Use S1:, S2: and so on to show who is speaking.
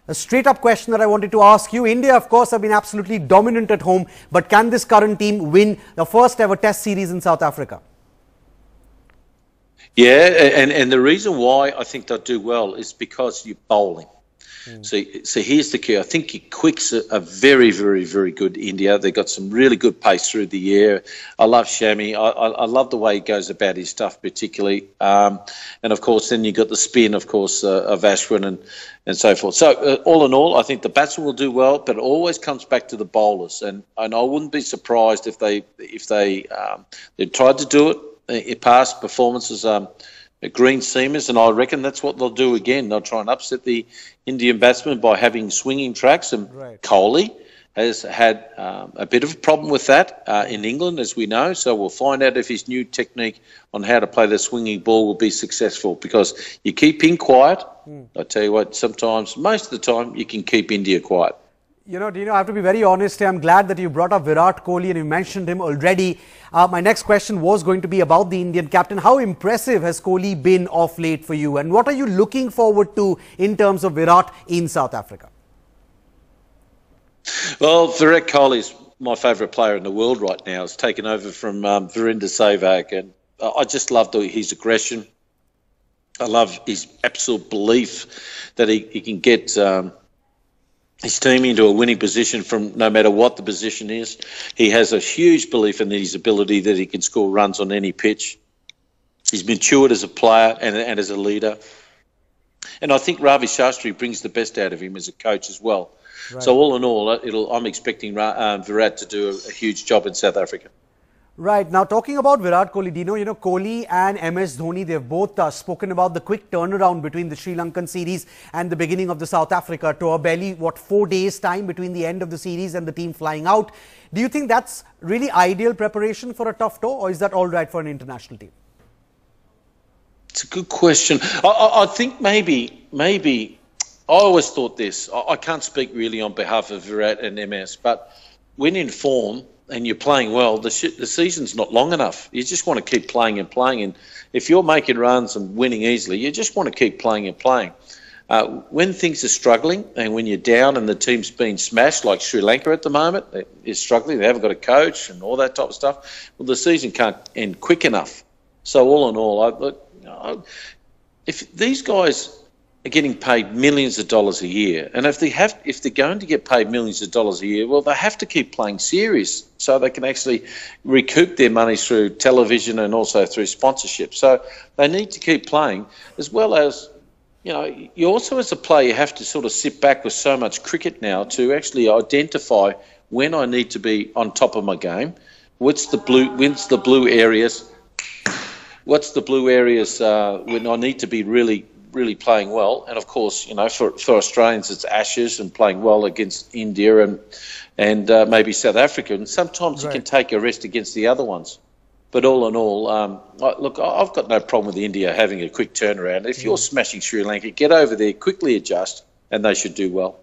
S1: A straight-up question that I wanted to ask you. India, of course, have been absolutely dominant at home, but can this current team win the first ever Test series in South Africa?
S2: Yeah, and the reason why I think they'll do well is because you're bowling. So here's the key. I think your quicks are very, very, very good, India. They've got some really good pace through the air. I love Shami. I love the way he goes about his stuff particularly. And, of course, then you've got the spin, of course, of Ashwin and so forth. So, all in all, I think the batsmen will do well, but it always comes back to the bowlers. And I wouldn't be surprised if they tried to do it in past performances, green seamers, and I reckon that's what they'll do again. They'll try and upset the Indian batsmen by having swinging tracks, and Kohli has had a bit of a problem with that in England, as we know. So we'll find out if his new technique on how to play the swinging ball will be successful, because you keep him quiet. I tell you what, sometimes, most of the time, you can keep India quiet.
S1: You know, Dino, I have to be very honest here. I'm glad that you brought up Virat Kohli and you mentioned him already. My next question was going to be about the Indian captain. How impressive has Kohli been of late for you? And what are you looking forward to in terms of Virat in South Africa?
S2: Well, Virat Kohli is my favourite player in the world right now. He's taken over from Virender Sehwag, and I just love his aggression. I love his absolute belief that he can get his team into a winning position from no matter what the position is. He has a huge belief in his ability that he can score runs on any pitch. He's matured as a player and as a leader. And I think Ravi Shastri brings the best out of him as a coach as well. Right. So all in all, I'm expecting Virat to do a huge job in South Africa.
S1: Right. Now, talking about Virat Kohli, Dino, you know, Kohli and MS Dhoni, they've both spoken about the quick turnaround between the Sri Lankan series and the beginning of the South Africa tour. Barely, 4 days time between the end of the series and the team flying out. Do you think that's really ideal preparation for a tough tour, or is that all right for an international team?
S2: It's a good question. I think maybe, I always thought this. I can't speak really on behalf of Virat and MS, but when in form and you're playing well, the season's not long enough. You just want to keep playing and playing. And if you're making runs and winning easily, you just want to keep playing and playing. When things are struggling and when you're down and the team's been smashed, like Sri Lanka at the moment, they're struggling, they haven't got a coach and all that type of stuff, well, the season can't end quick enough. So all in all, if these guys are getting paid millions of dollars a year, and if they're going to get paid millions of dollars a year, well, they have to keep playing serious so they can actually recoup their money through television and also through sponsorship. So they need to keep playing, as well as, you know, you also as a player, you have to sort of sit back with so much cricket now to actually identify when I need to be on top of my game. When's the blue areas when I need to be really playing well. And of course, you know, for Australians, it's Ashes and playing well against India and maybe South Africa. And sometimes you can take a rest against the other ones. But all in all, look, I've got no problem with India having a quick turnaround. If you're smashing Sri Lanka, get over there, quickly adjust, and they should do well.